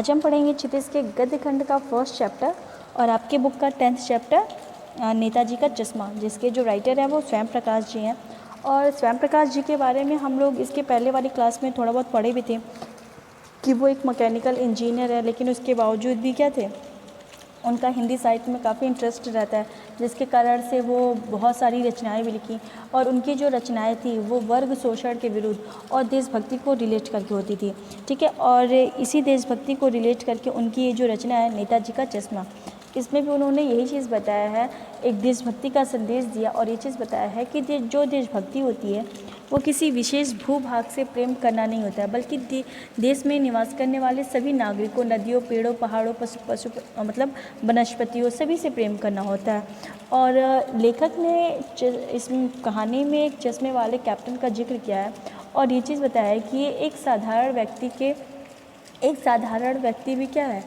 आज हम पढ़ेंगे क्षितिज के गद्य खंड का फर्स्ट चैप्टर और आपके बुक का 10th चैप्टर नेताजी का चश्मा, जिसके जो राइटर है वो स्वयं प्रकाश जी हैं। और स्वयं प्रकाश जी के बारे में हम लोग इसके पहले वाली क्लास में थोड़ा बहुत पढ़े भी थे कि वो एक मैकेनिकल इंजीनियर है, लेकिन उसके बावजूद भी क्या थे, उनका हिंदी साहित्य में काफ़ी इंटरेस्ट रहता है, जिसके कारण से वो बहुत सारी रचनाएं भी लिखी। और उनकी जो रचनाएं थी वो वर्ग शोषण के विरुद्ध और देशभक्ति को रिलेट करके होती थी। ठीक है, और इसी देशभक्ति को रिलेट करके उनकी ये जो रचना है नेताजी का चश्मा, इसमें भी उन्होंने यही चीज़ बताया है, एक देशभक्ति का संदेश दिया और ये चीज़ बताया है कि जो देशभक्ति होती है वो किसी विशेष भूभाग से प्रेम करना नहीं होता है, बल्कि देश में निवास करने वाले सभी नागरिकों, नदियों, पेड़ों, पहाड़ों, पशु मतलब वनस्पतियों, सभी से प्रेम करना होता है। और लेखक ने इस कहानी में एक चश्मे वाले कैप्टन का जिक्र किया है और ये चीज़ बताया है कि ये एक साधारण व्यक्ति भी क्या है,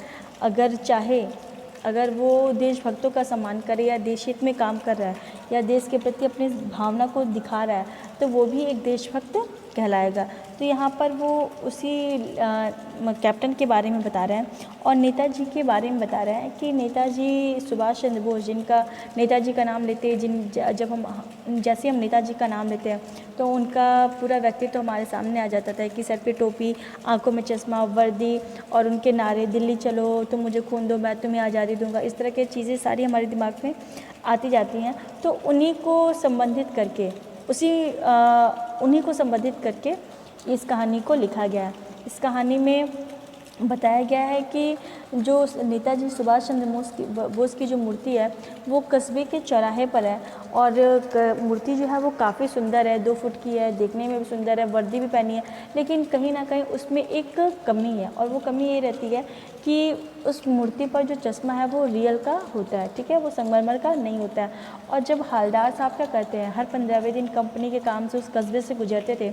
अगर वो देशभक्तों का सम्मान करे या देश हित में काम कर रहा है या देश के प्रति अपनी भावना को दिखा रहा है, तो वो भी एक देशभक्त कहलाएगा। तो यहाँ पर वो उसी कैप्टन के बारे में बता रहे हैं और नेताजी के बारे में बता रहे हैं कि नेताजी सुभाष चंद्र बोस, जिनका नेताजी का नाम लेते जैसे हम नेताजी का नाम लेते हैं तो उनका पूरा व्यक्तित्व हमारे सामने आ जाता था कि सर पे टोपी, आंखों में चश्मा, वर्दी और उनके नारे, दिल्ली चलो, तुम मुझे खून दो, मैं तुम्हें आज़ादी दूंगा, इस तरह की चीज़ें सारी हमारे दिमाग में आती जाती हैं। तो उन्हीं को संबंधित करके इस कहानी को लिखा गया है। इस कहानी में बताया गया है कि जो नेताजी सुभाष चंद्र बोस की जो मूर्ति है वो कस्बे के चौराहे पर है और मूर्ति जो है वो काफ़ी सुंदर है, 2 फुट की है, देखने में भी सुंदर है, वर्दी भी पहनी है, लेकिन कहीं ना कहीं उसमें एक कमी है और वो कमी ये रहती है कि उस मूर्ति पर जो चश्मा है वो रियल का होता है। ठीक है, वो संगमरमर का नहीं होता है। और जब हवलदार साहब क्या करते हैं, हर 15वें दिन कंपनी के काम से उस कस्बे से गुजरते थे,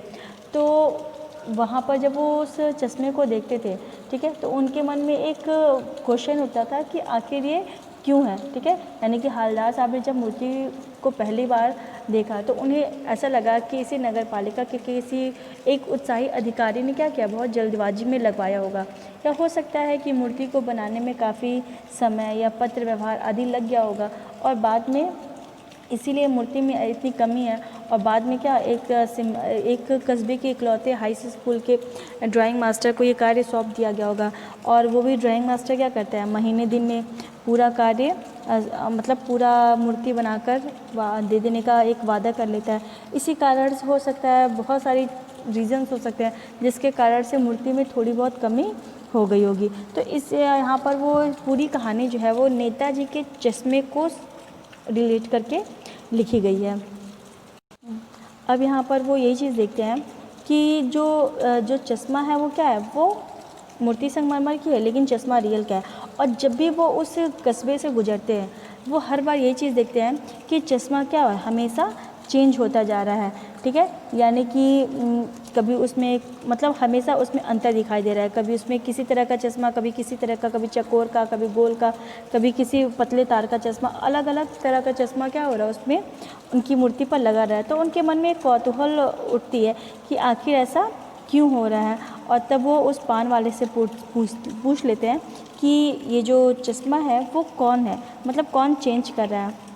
तो वहाँ पर जब वो उस चश्मे को देखते थे, ठीक है, तो उनके मन में एक क्वेश्चन होता था कि आखिर ये क्यों है। ठीक है, यानी कि हवलदार साहब ने जब मूर्ति को पहली बार देखा तो उन्हें ऐसा लगा कि इसी नगर पालिका के किसी एक उत्साही अधिकारी ने क्या किया, बहुत जल्दबाजी में लगवाया होगा, या हो सकता है कि मूर्ति को बनाने में काफ़ी समय या पत्र व्यवहार आदि लग गया होगा और बाद में इसीलिए मूर्ति में इतनी कमी है। और बाद में क्या, एक कस्बे के इकलौते हाई स्कूल के ड्राइंग मास्टर को ये कार्य सौंप दिया गया होगा और वो भी ड्राइंग मास्टर क्या करता है, महीने दिन में पूरा कार्य मतलब पूरा मूर्ति बनाकर दे देने का एक वादा कर लेता है। इसी कारण से हो सकता है, बहुत सारी रीजंस हो सकते हैं जिसके कारण से मूर्ति में थोड़ी बहुत कमी हो गई होगी। तो इस यहाँ पर वो पूरी कहानी जो है वो नेताजी के चश्मे को रिलेट करके लिखी गई है। अब यहाँ पर वो यही चीज़ देखते हैं कि जो चश्मा है वो क्या है, वो मूर्ति संगमरमर की है लेकिन चश्मा रियल का है। और जब भी वो उस कस्बे से गुजरते हैं वो हर बार यही चीज़ देखते हैं कि चश्मा क्या है, हमेशा चेंज होता जा रहा है। ठीक है, यानी कि कभी उसमें मतलब हमेशा उसमें अंतर दिखाई दे रहा है, कभी उसमें किसी तरह का चश्मा, कभी किसी तरह का, कभी चकोर का, कभी गोल का, कभी किसी पतले तार का चश्मा, अलग अलग तरह का चश्मा क्या हो रहा है उसमें उनकी मूर्ति पर लगा रहा है। तो उनके मन में एक कौतूहल उठती है कि आखिर ऐसा क्यों हो रहा है। और तब वो उस पान वाले से पूछ लेते हैं कि ये जो चश्मा है वो कौन है, मतलब कौन चेंज कर रहा है।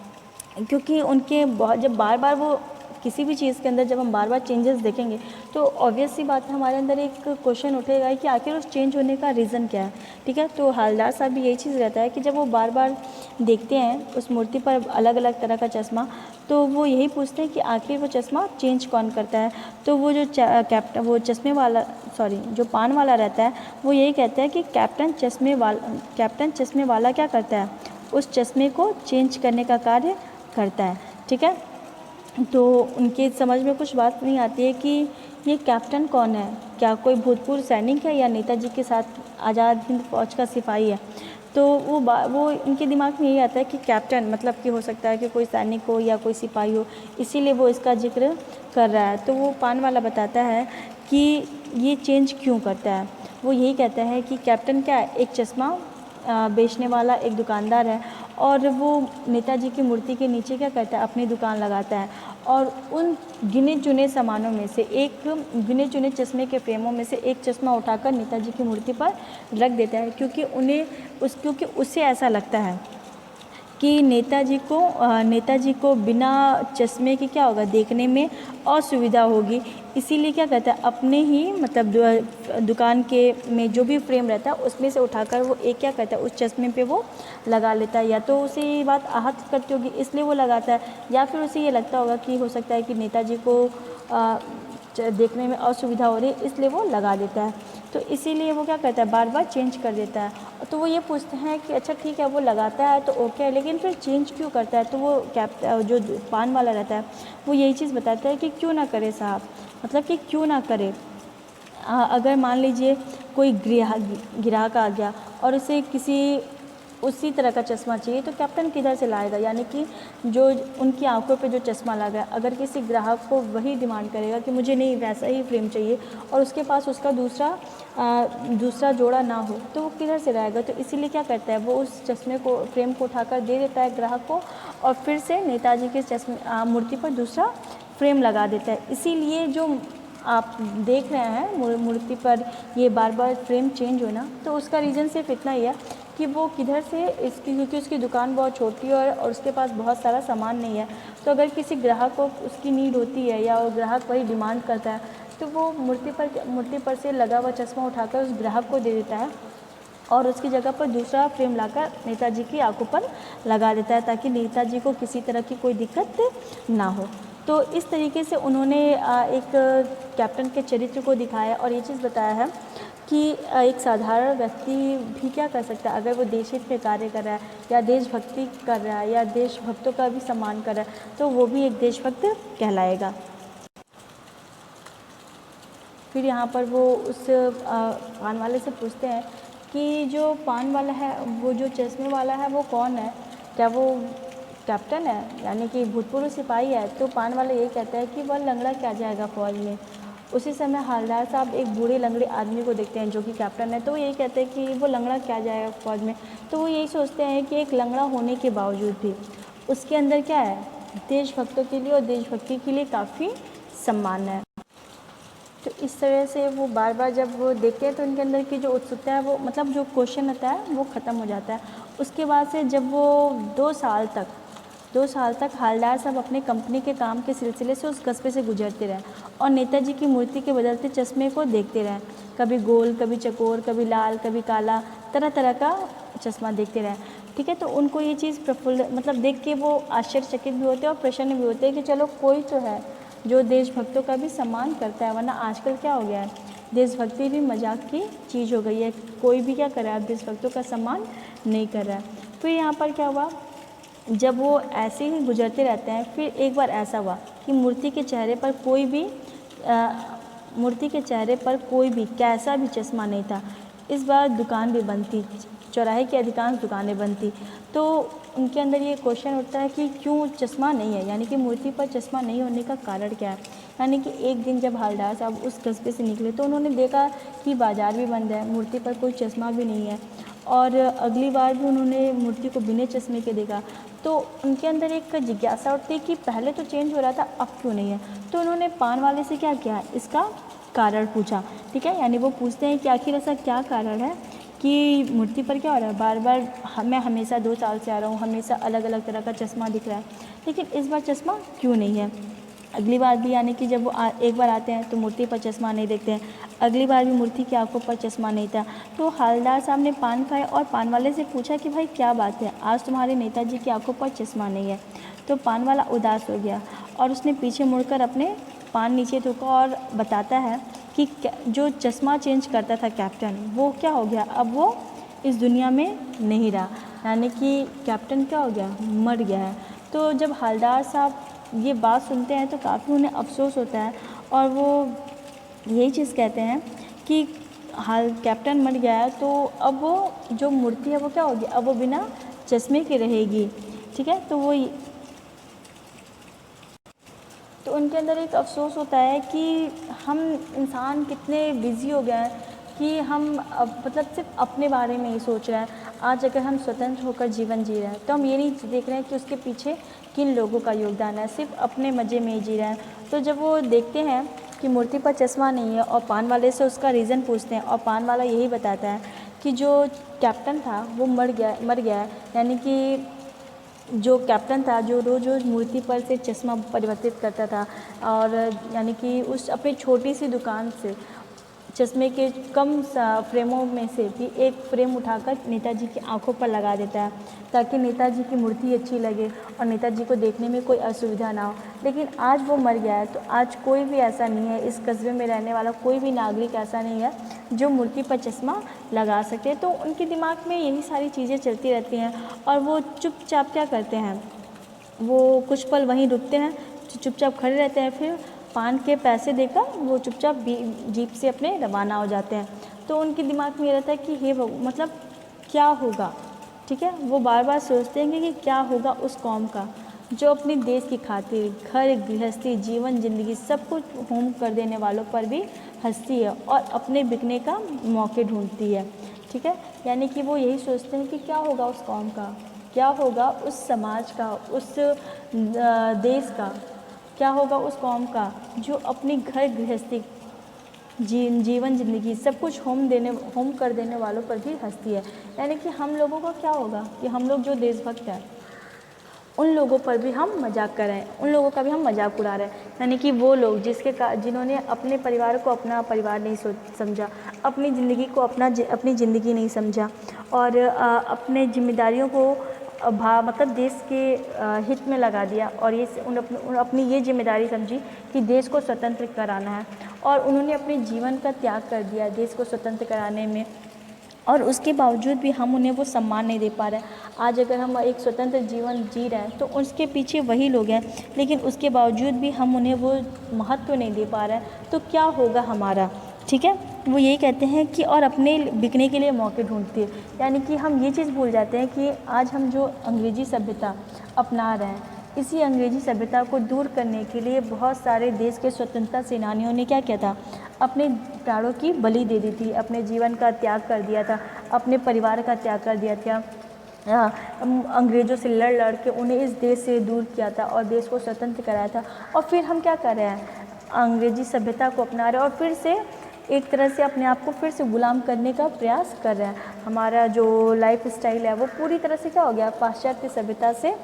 क्योंकि उनके जब बार बार वो किसी भी चीज़ के अंदर जब हम बार बार चेंजेस देखेंगे तो ऑब्वियस सी बात है, हमारे अंदर एक क्वेश्चन उठेगा कि आखिर उस चेंज होने का रीज़न क्या है। ठीक है, तो हवलदार साहब भी यही चीज़ रहता है कि जब वो बार बार देखते हैं उस मूर्ति पर अलग अलग तरह का चश्मा, तो वो यही पूछते हैं कि आखिर वो चश्मा चेंज कौन करता है। तो वो जो जो पान वाला रहता है वो यही कहता है कि कैप्टन चश्मे वाला क्या करता है, उस चश्मे को चेंज करने का कार्य करता है। ठीक है, तो उनके समझ में कुछ बात नहीं आती है कि ये कैप्टन कौन है, क्या कोई भूतपूर्व सैनिक है या नेताजी के साथ आज़ाद हिंद फौज का सिपाही है। तो वो इनके दिमाग में यही आता है कि कैप्टन मतलब कि हो सकता है कि कोई सैनिक हो या कोई सिपाही हो, इसीलिए वो इसका जिक्र कर रहा है। तो वो पान वाला बताता है कि ये चेंज क्यों करता है। वो यही कहता है कि कैप्टन क्या है, एक चश्मा बेचने वाला एक दुकानदार है और वो नेताजी की मूर्ति के नीचे क्या करता है, अपनी दुकान लगाता है और उन गिने चुने सामानों में से एक, गिने चुने चश्मे के फ्रेमों में से एक चश्मा उठाकर नेताजी की मूर्ति पर रख देता है, क्योंकि उससे ऐसा लगता है कि नेताजी को बिना चश्मे के क्या होगा, देखने में असुविधा होगी। इसीलिए क्या कहता है, अपने ही मतलब दुकान के में जो भी फ्रेम रहता है उसमें से उठाकर वो एक क्या कहता है, उस चश्मे पे वो लगा लेता है। या तो उसे ये बात आहत करती होगी इसलिए वो लगाता है, या फिर उसे ये लगता होगा कि हो सकता है कि नेताजी को देखने में असुविधा हो रही है इसलिए वो लगा देता है। तो इसीलिए वो क्या करता है, बार बार चेंज कर देता है। तो वो ये पूछते हैं कि अच्छा ठीक है वो लगाता है तो ओके है, लेकिन फिर चेंज क्यों करता है। तो वो जो पान वाला रहता है वो यही चीज़ बताता है कि क्यों ना करे साहब, मतलब कि क्यों ना करे। अगर मान लीजिए कोई ग्राहक आ गया और उसे उसी तरह का चश्मा चाहिए तो कैप्टन किधर से लाएगा, यानी कि जो उनकी आंखों पे जो चश्मा लगा है, अगर किसी ग्राहक को वही डिमांड करेगा कि मुझे नहीं वैसा ही फ्रेम चाहिए और उसके पास उसका दूसरा जोड़ा ना हो तो वो किधर से लाएगा। तो इसीलिए क्या करता है, वो उस चश्मे को फ्रेम को उठाकर दे देता है ग्राहक को और फिर से नेताजी के मूर्ति पर दूसरा फ्रेम लगा देता है। इसीलिए जो आप देख रहे हैं मूर्ति पर ये बार बार फ्रेम चेंज होना, तो उसका रीज़न सिर्फ इतना ही है कि वो किधर से क्योंकि उसकी दुकान बहुत छोटी है और उसके पास बहुत सारा सामान नहीं है। तो अगर किसी ग्राहक को उसकी नीड होती है या वो ग्राहक वही डिमांड करता है तो वो मूर्ति पर से लगा हुआ चश्मा उठाकर उस ग्राहक को दे देता है और उसकी जगह पर दूसरा फ्रेम लाकर नेताजी की आंखों पर लगा देता है, ताकि नेताजी को किसी तरह की कोई दिक्कत ना हो। तो इस तरीके से उन्होंने एक कैप्टन के चरित्र को दिखाया और ये चीज़ बताया है कि एक साधारण व्यक्ति भी क्या कर सकता है, अगर वो देश हित में कार्य कर रहा है या देशभक्ति कर रहा है या देशभक्तों का भी सम्मान कर रहा है तो वो भी एक देशभक्त कहलाएगा। फिर यहाँ पर वो उस पान वाले से पूछते हैं कि जो पान वाला है, वो जो चश्मे वाला है वो कौन है, क्या वो कैप्टन है, यानी कि भूतपूर्व सिपाही है। तो पान वाला ये कहता है कि वह लंगड़ा क्या जाएगा फौज में। उसी समय हवलदार साहब एक बूढ़े लंगड़े आदमी को देखते हैं जो कि कैप्टन है, तो वो यही कहते हैं कि वो लंगड़ा क्या जाएगा फौज में। तो वो यही सोचते हैं कि एक लंगड़ा होने के बावजूद भी उसके अंदर क्या है, देशभक्तों के लिए और देशभक्ति के लिए काफ़ी सम्मान है। तो इस तरह से वो बार बार जब वो देखते हैं तो उनके अंदर की जो उत्सुकता है वो, मतलब जो क्वेश्चन होता है वो ख़त्म हो जाता है। उसके बाद से जब वो 2 साल तक हवलदार साहब अपने कंपनी के काम के सिलसिले से उस कस्बे से गुजरते रहे और नेताजी की मूर्ति के बदलते चश्मे को देखते रहे, कभी गोल, कभी चकोर, कभी लाल, कभी काला, तरह तरह का चश्मा देखते रहे। ठीक है, तो उनको ये चीज़ मतलब देख के वो आश्चर्यचकित भी होते हैं और प्रसन्न भी होते हैं कि चलो कोई तो है जो देशभक्तों का भी सम्मान करता है, वरना आजकल क्या हो गया है, देशभक्ति भी मजाक की चीज़ हो गई है। कोई भी क्या कर रहा है, देशभक्तों का सम्मान नहीं कर रहा है। फिर यहाँ पर क्या हुआ, जब वो ऐसे ही गुजरते रहते हैं, फिर एक बार ऐसा हुआ कि मूर्ति के चेहरे पर कोई भी कैसा भी चश्मा नहीं था। इस बार दुकान भी बंद थी, चौराहे की अधिकांश दुकानें बंद थी। तो उनके अंदर ये क्वेश्चन उठता है कि क्यों चश्मा नहीं है, यानी कि मूर्ति पर चश्मा नहीं होने का कारण क्या है। यानी कि एक दिन जब हवलदार साहब उस कस्बे से निकले तो उन्होंने देखा कि बाज़ार भी बंद है, मूर्ति पर कोई चश्मा भी नहीं है और अगली बार भी उन्होंने मूर्ति को बिना चश्मे के देखा। तो उनके अंदर एक जिज्ञासा उठती कि पहले तो चेंज हो रहा था, अब क्यों नहीं है। तो उन्होंने पान वाले से क्या किया, इसका कारण पूछा। ठीक है, यानी वो पूछते हैं कि आखिर ऐसा क्या कारण है कि मूर्ति पर क्या हो रहा है, बार बार मैं हमेशा 2 साल से आ रहा हूँ, हमेशा अलग अलग तरह का चश्मा दिख रहा है, लेकिन इस बार चश्मा क्यों नहीं है। अगली बार भी, यानी कि जब वो एक बार आते हैं तो मूर्ति पर चश्मा नहीं देखते हैं, अगली बार भी मूर्ति की आंखों पर चश्मा नहीं था। तो हवलदार साहब ने पान खाया और पान वाले से पूछा कि भाई क्या बात है, आज तुम्हारे नेताजी की आंखों पर चश्मा नहीं है। तो पान वाला उदास हो गया और उसने पीछे मुड़कर अपने पान नीचे थूका और बताता है कि जो चश्मा चेंज करता था कैप्टन, वो क्या हो गया, अब वो इस दुनिया में नहीं रहा, यानी कि कैप्टन क्या हो गया, मर गया है। तो जब हवलदार साहब ये बात सुनते हैं तो काफ़ी उन्हें अफसोस होता है और वो यही चीज़ कहते हैं कि कैप्टन मर गया है तो अब वो जो मूर्ति है वो क्या होगी, अब वो बिना चश्मे की रहेगी। ठीक है, तो उनके अंदर एक अफसोस होता है कि हम इंसान कितने बिज़ी हो गए हैं कि हम मतलब सिर्फ अपने बारे में ही सोच रहे हैं। आज अगर हम स्वतंत्र होकर जीवन जी रहे हैं तो हम ये नहीं देख रहे हैं कि उसके पीछे किन लोगों का योगदान है, सिर्फ अपने मज़े में ही जी रहे हैं। तो जब वो देखते हैं कि मूर्ति पर चश्मा नहीं है और पान वाले से उसका रीज़न पूछते हैं और पान वाला यही बताता है कि जो कैप्टन था वो मर गया है। यानी कि जो कैप्टन था जो रोज़ रोज़ मूर्ति पर से चश्मा परिवर्तित करता था और यानी कि उस अपनी छोटी सी दुकान से चश्मे के कम फ्रेमों में से भी एक फ्रेम उठाकर नेताजी की आंखों पर लगा देता है ताकि नेताजी की मूर्ति अच्छी लगे और नेताजी को देखने में कोई असुविधा ना हो। लेकिन आज वो मर गया है तो आज कोई भी ऐसा नहीं है, इस कस्बे में रहने वाला कोई भी नागरिक ऐसा नहीं है जो मूर्ति पर चश्मा लगा सके। तो उनके दिमाग में यही सारी चीज़ें चलती रहती हैं और वो चुपचाप क्या करते हैं, वो कुछ पल वहीं रुकते हैं, चुपचाप खड़े रहते हैं, फिर पान के पैसे देकर वो चुपचाप जीप से अपने रवाना हो जाते हैं। तो उनके दिमाग में ये रहता है कि हे मतलब क्या होगा, ठीक है। वो बार बार सोचते हैं कि क्या होगा उस कौम का जो अपने देश की खातिर घर गृहस्थी जीवन ज़िंदगी सब कुछ होम कर देने वालों पर भी हंसती है और अपने बिकने का मौके ढूंढती है, ठीक है। यानी कि वो यही सोचते हैं कि क्या होगा उस कौम का, क्या होगा उस समाज का, उस देश का, क्या होगा उस कौम का जो अपनी घर गृहस्थी जीवन ज़िंदगी सब कुछ होम कर देने वालों पर भी हंसती है। यानी कि हम लोगों का क्या होगा कि हम लोग जो देशभक्त हैं उन लोगों पर भी हम मजाक कर रहे हैं, उन लोगों का भी हम मजाक उड़ा रहे हैं। यानी कि वो लोग जिन्होंने अपने परिवार को अपना परिवार नहीं समझा, अपनी ज़िंदगी को अपनी ज़िंदगी नहीं समझा और अपने जिम्मेदारियों को मतलब देश के हित में लगा दिया और ये अपनी ये जिम्मेदारी समझी कि देश को स्वतंत्र कराना है और उन्होंने अपने जीवन का त्याग कर दिया देश को स्वतंत्र कराने में और उसके बावजूद भी हम उन्हें वो सम्मान नहीं दे पा रहे हैं। आज अगर हम एक स्वतंत्र जीवन जी रहे हैं तो उसके पीछे वही लोग हैं, लेकिन उसके बावजूद भी हम उन्हें वो महत्व नहीं दे पा रहे हैं, तो क्या होगा हमारा, ठीक है। वो यही कहते हैं कि और अपने बिकने के लिए मौके ढूंढती है। यानी कि हम ये चीज़ भूल जाते हैं कि आज हम जो अंग्रेज़ी सभ्यता अपना रहे हैं, इसी अंग्रेज़ी सभ्यता को दूर करने के लिए बहुत सारे देश के स्वतंत्रता सेनानियों ने क्या किया था, अपने प्राणों की बलि दे दी थी, अपने जीवन का त्याग कर दिया था, अपने परिवार का त्याग कर दिया था, अंग्रेज़ों से लड़ के उन्हें इस देश से दूर किया था और देश को स्वतंत्र कराया था। और फिर हम क्या कर रहे हैं, अंग्रेज़ी सभ्यता को अपना रहे हैं और फिर से एक तरह से अपने आप को फिर से गुलाम करने का प्रयास कर रहे हैं। हमारा जो लाइफ स्टाइल है वो पूरी तरह से क्या हो गया, पाश्चात्य सभ्यता से,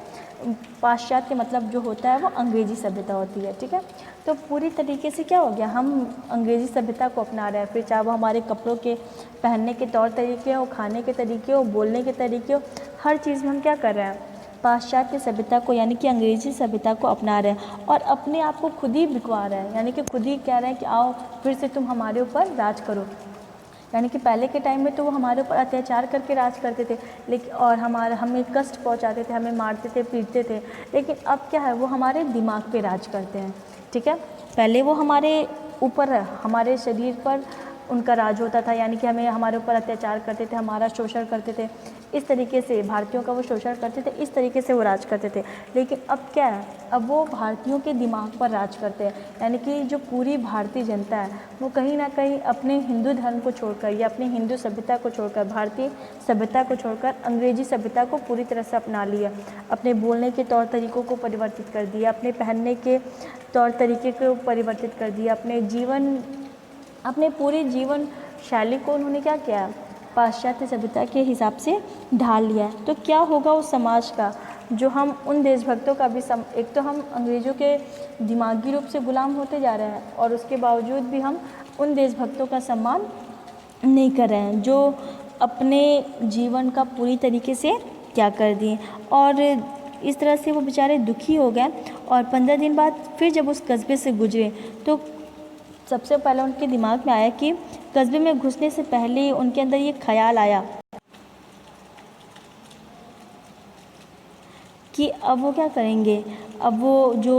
पाश्चात्य मतलब जो होता है वो अंग्रेज़ी सभ्यता होती है, ठीक है। तो पूरी तरीके से क्या हो गया, हम अंग्रेज़ी सभ्यता को अपना रहे हैं। फिर चाहे वो हमारे कपड़ों के पहनने के तौर तरीके हो, खाने के तरीके हो, बोलने के तरीके हो, हर चीज़ में हम क्या कर रहे हैं, पाश्चात्य सभ्यता को यानी कि अंग्रेज़ी सभ्यता को अपना रहे हैं और अपने आप को खुद ही बिकवा रहे हैं। यानी कि खुद ही कह रहे हैं कि आओ फिर से तुम हमारे ऊपर राज करो। यानी कि पहले के टाइम में तो वो हमारे ऊपर अत्याचार करके राज करते थे, लेकिन और हमें कष्ट पहुंचाते थे, हमें मारते थे, पीटते थे, लेकिन अब क्या है, वो हमारे दिमाग पे राज करते हैं, ठीक है। पहले वो हमारे ऊपर, हमारे शरीर पर उनका राज होता था, यानी कि हमारे ऊपर अत्याचार करते थे, हमारा शोषण करते थे, इस तरीके से भारतीयों का वो शोषण करते थे, इस तरीके से वो राज करते थे। लेकिन अब क्या है, अब वो भारतीयों के दिमाग पर राज करते हैं। यानी कि जो पूरी भारतीय जनता है वो कहीं ना कहीं अपने हिंदू धर्म को छोड़कर या अपनी हिंदू सभ्यता को छोड़कर, भारतीय सभ्यता को छोड़कर अंग्रेज़ी सभ्यता को पूरी तरह से अपना लिया। अपने बोलने के तौर तरीक़ों को परिवर्तित कर दिया, अपने पहनने के तौर तरीके को परिवर्तित कर दिया, अपने पूरे जीवन शैली को उन्होंने क्या किया, पाश्चात्य सभ्यता के हिसाब से ढाल लिया है। तो क्या होगा उस समाज का जो हम उन देशभक्तों का भी एक तो हम अंग्रेज़ों के दिमागी रूप से गुलाम होते जा रहे हैं और उसके बावजूद भी हम उन देशभक्तों का सम्मान नहीं कर रहे हैं जो अपने जीवन का पूरी तरीके से त्याग कर दिए। और इस तरह से वो बेचारे दुखी हो गए और 15 दिन बाद फिर जब उस कस्बे से गुजरे तो सबसे पहले उनके दिमाग में आया कि कस्बे में घुसने से पहले ही उनके अंदर ये ख्याल आया कि अब वो क्या करेंगे, अब वो जो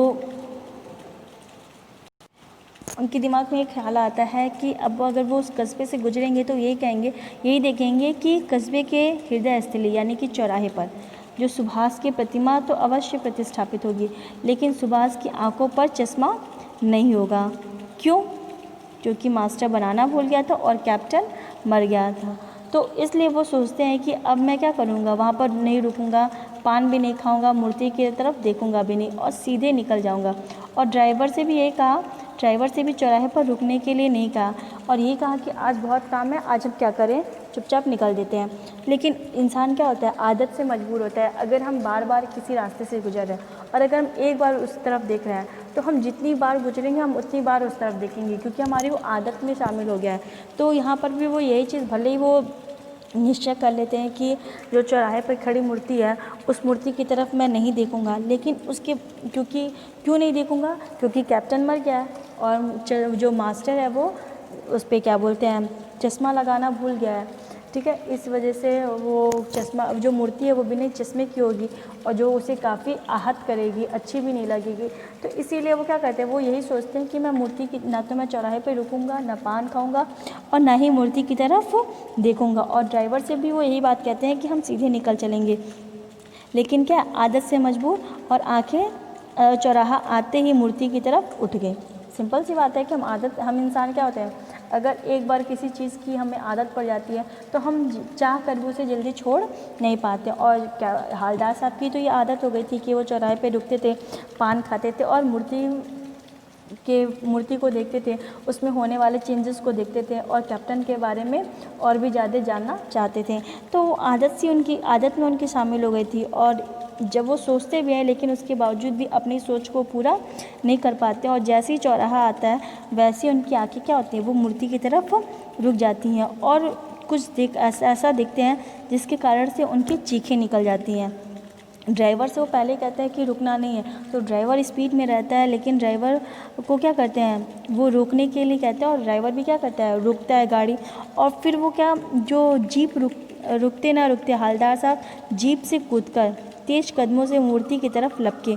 उनके दिमाग में ये ख्याल आता है कि अब अगर वो उस कस्बे से गुजरेंगे तो यही देखेंगे कि कस्बे के हृदय स्थली यानी कि चौराहे पर जो सुभाष की प्रतिमा तो अवश्य प्रतिष्ठापित होगी, लेकिन सुभाष की आंखों पर चश्मा नहीं होगा। क्यों? क्योंकि मास्टर बनाना भूल गया था और कैप्टन मर गया था। तो इसलिए वो सोचते हैं कि अब मैं क्या करूँगा, वहाँ पर नहीं रुकूँगा, पान भी नहीं खाऊँगा, मूर्ति की तरफ देखूँगा भी नहीं और सीधे निकल जाऊँगा। और ड्राइवर से भी यही कहा, ड्राइवर से भी चौराहे पर रुकने के लिए नहीं कहा और ये कहा कि आज बहुत काम है, आज हम क्या करें, चुपचाप निकल देते हैं। लेकिन इंसान क्या होता है, आदत से मजबूर होता है। अगर हम बार बार किसी रास्ते से गुजर रहे हैं और अगर हम एक बार उस तरफ देख रहे हैं तो हम जितनी बार गुजरेंगे हम उतनी बार उस तरफ देखेंगे, क्योंकि हमारी वो आदत में शामिल हो गया है। तो यहाँ पर भी वो यही चीज़, भले ही वो निश्चय कर लेते हैं कि जो चौराहे पर खड़ी मूर्ति है उस मूर्ति की तरफ मैं नहीं देखूंगा, लेकिन उसके क्यों नहीं देखूंगा, क्योंकि कैप्टन मर गया है और जो मास्टर है वो उस पर क्या बोलते हैं, चश्मा लगाना भूल गया है। ठीक है, इस वजह से वो चश्मा, जो मूर्ति है वो बिना चश्मे की होगी और जो उसे काफ़ी आहत करेगी, अच्छी भी नहीं लगेगी। तो इसीलिए वो क्या करते हैं, वो यही सोचते हैं कि मैं मूर्ति की, ना तो मैं चौराहे पे रुकूंगा, ना पान खाऊंगा और ना ही मूर्ति की तरफ देखूंगा। और ड्राइवर से भी वो यही बात कहते हैं कि हम सीधे निकल चलेंगे, लेकिन क्या, आदत से मजबूर, और आंखें चौराहा आते ही मूर्ति की तरफ उठ गए। सिंपल सी बात है कि हम इंसान क्या होते हैं, अगर एक बार किसी चीज़ की हमें आदत पड़ जाती है तो हम चाह कर भी उसे जल्दी छोड़ नहीं पाते। और क्या हालदार साहब की तो ये आदत हो गई थी कि वो चौराहे पे रुकते थे, पान खाते थे और मूर्ति को देखते थे, उसमें होने वाले चेंजेस को देखते थे और कैप्टन के बारे में और भी ज़्यादा जानना चाहते थे। तो आदत में उनकी शामिल हो गई थी और जब वो सोचते भी हैं लेकिन उसके बावजूद भी अपनी सोच को पूरा नहीं कर पाते और जैसे ही चौराहा आता है वैसे ही उनकी आंखें क्या होती हैं, वो मूर्ति की तरफ रुक जाती हैं और कुछ ऐसा देखते हैं जिसके कारण से उनकी चीखें निकल जाती हैं। ड्राइवर से वो पहले कहता है कि रुकना नहीं है, तो ड्राइवर स्पीड में रहता है, लेकिन ड्राइवर को क्या करते हैं, वो रोकने के लिए कहते हैं और ड्राइवर भी क्या करता है, रुकता है गाड़ी। और फिर वो क्या, जो जीप रुकते ना रुकते हालदार साहब जीप से कूदकर तेज कदमों से मूर्ति की तरफ लपके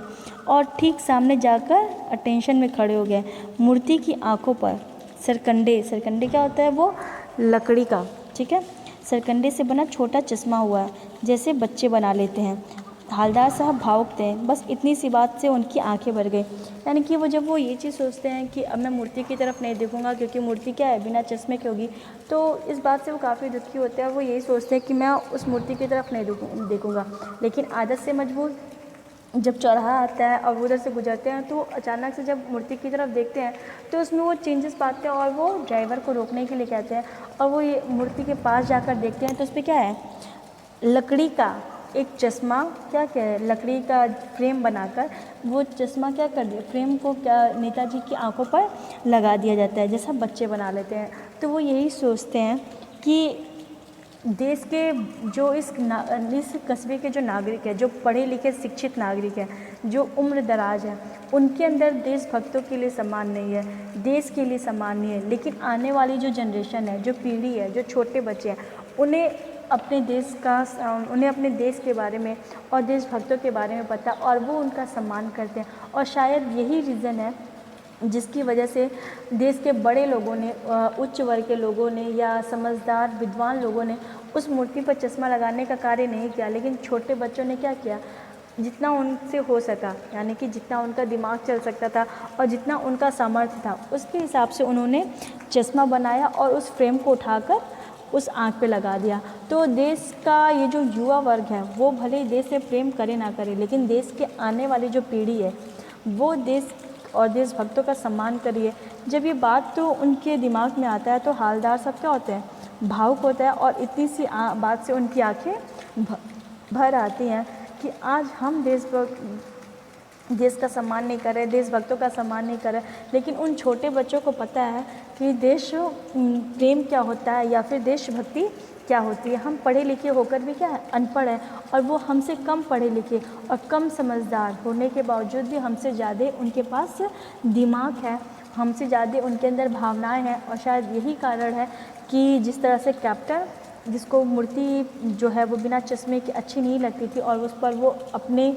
और ठीक सामने जाकर अटेंशन में खड़े हो गए। मूर्ति की आंखों पर सरकंडे क्या होता है, वो लकड़ी का, ठीक है, सरकंडे से बना छोटा चश्मा हुआ है, जैसे बच्चे बना लेते हैं। हालदार साहब भावुक थे, बस इतनी सी बात से उनकी आंखें भर गई। यानी कि जब वो ये चीज़ सोचते हैं कि अब मैं मूर्ति की तरफ नहीं देखूंगा क्योंकि मूर्ति क्या है, बिना चश्मे की होगी, तो इस बात से वो काफ़ी दुखी होते हैं और वो यही सोचते हैं कि मैं उस मूर्ति की तरफ नहीं देखूंगा। लेकिन आदत से मजबूर जब चौराहा आता है और उधर से गुजरते हैं तो अचानक से जब मूर्ति की तरफ देखते हैं तो उसमें वो चेंजेस पाते हैं और वो ड्राइवर को रोकने के लिए कहते हैं और वो ये मूर्ति के पास जाकर देखते हैं तो उस पर क्या है, लकड़ी का एक चश्मा, क्या है, लकड़ी का फ्रेम बनाकर वो चश्मा क्या कर दिया, फ्रेम को क्या नेताजी की आंखों पर लगा दिया जाता है, जैसा बच्चे बना लेते हैं। तो वो यही सोचते हैं कि देश के जो इस कस्बे के जो नागरिक है, जो पढ़े लिखे शिक्षित नागरिक हैं, जो उम्र दराज है, उनके अंदर देशभक्तों के लिए सम्मान नहीं है, देश के लिए सम्मान नहीं है। लेकिन आने वाली जो जनरेशन है, जो पीढ़ी है, जो छोटे बच्चे हैं, उन्हें अपने देश के बारे में और देशभक्तों के बारे में पता और वो उनका सम्मान करते हैं। और शायद यही रीज़न है जिसकी वजह से देश के बड़े लोगों ने, उच्च वर्ग के लोगों ने या समझदार विद्वान लोगों ने उस मूर्ति पर चश्मा लगाने का कार्य नहीं किया, लेकिन छोटे बच्चों ने क्या किया, जितना उनसे हो सका, यानी कि जितना उनका दिमाग चल सकता था और जितना उनका सामर्थ्य था उसके हिसाब से उन्होंने चश्मा बनाया और उस फ्रेम को उठाकर उस आँख पे लगा दिया। तो देश का ये जो युवा वर्ग है वो भले ही देश से प्रेम करे ना करे, लेकिन देश के आने वाली जो पीढ़ी है वो देश और देशभक्तों का सम्मान करिए। जब ये बात तो उनके दिमाग में आता है तो हालदार सब क्या होते हैं, भावुक होता है और इतनी सी बात से उनकी आंखें भर आती हैं कि आज हम देश का सम्मान नहीं कर रहे, देशभक्तों का सम्मान नहीं कर रहे, लेकिन उन छोटे बच्चों को पता है कि देश प्रेम क्या होता है या फिर देशभक्ति क्या होती है। हम पढ़े लिखे होकर भी क्या है, अनपढ़ है, और वो हमसे कम पढ़े लिखे और कम समझदार होने के बावजूद भी हमसे ज़्यादा उनके पास दिमाग है, हमसे ज़्यादा उनके अंदर भावनाएं हैं। और शायद यही कारण है कि जिस तरह से कैप्टन, जिसको मूर्ति जो है वो बिना चश्मे की अच्छी नहीं लगती थी और उस पर वो अपने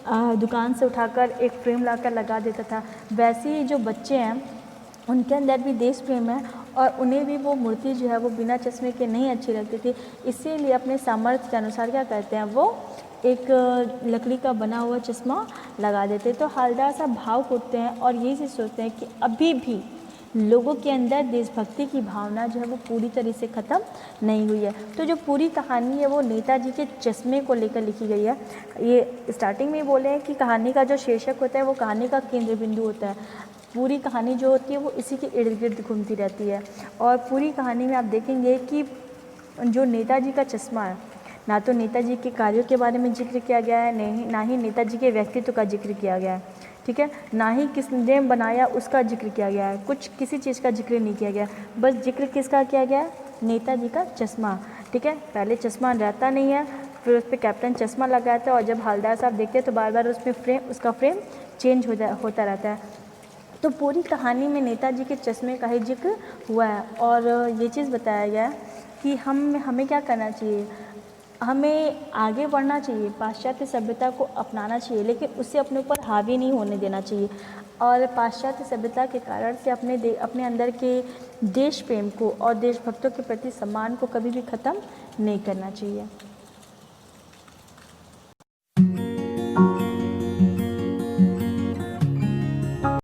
दुकान से उठाकर एक फ्रेम लाकर लगा देता था, वैसे ही जो बच्चे हैं उनके अंदर भी देश प्रेम है और उन्हें भी वो मूर्ति जो है वो बिना चश्मे के नहीं अच्छी लगती थी। इसीलिए अपने सामर्थ्य के अनुसार क्या करते हैं, वो एक लकड़ी का बना हुआ चश्मा लगा देते। तो हालदार साहब भावुक होते हैं और यही चीज़ सोचते हैं कि अभी भी लोगों के अंदर देशभक्ति की भावना जो है वो पूरी तरह से ख़त्म नहीं हुई है। तो जो पूरी कहानी है वो नेताजी के चश्मे को लेकर लिखी गई है। ये स्टार्टिंग में बोले हैं कि कहानी का जो शीर्षक होता है वो कहानी का केंद्र बिंदु होता है। पूरी कहानी जो होती है वो इसी के इर्द गिर्द घूमती रहती है। और पूरी कहानी में आप देखेंगे कि जो नेताजी का चश्मा है, ना तो नेताजी के कार्यों के बारे में जिक्र किया गया है, नहीं ना ही नेताजी के व्यक्तित्व का जिक्र किया गया है, ठीक है, ना ही किसने बनाया उसका जिक्र किया गया है, कुछ किसी चीज़ का जिक्र नहीं किया गया, बस जिक्र किसका किया गया है, नेताजी का चश्मा, ठीक है। पहले चश्मा रहता नहीं है, फिर उस पर कैप्टन चश्मा लगाता है और जब हवलदार साहब देखते हैं तो बार बार उसका फ्रेम चेंज होता रहता है। तो पूरी कहानी में नेताजी के चश्मे का ही जिक्र हुआ है और ये चीज़ बताया गया है कि हमें क्या करना चाहिए, हमें आगे बढ़ना चाहिए, पाश्चात्य सभ्यता को अपनाना चाहिए, लेकिन उससे अपने ऊपर हावी नहीं होने देना चाहिए और पाश्चात्य सभ्यता के कारण से अपने अंदर के देश प्रेम को और देशभक्तों के प्रति सम्मान को कभी भी ख़त्म नहीं करना चाहिए।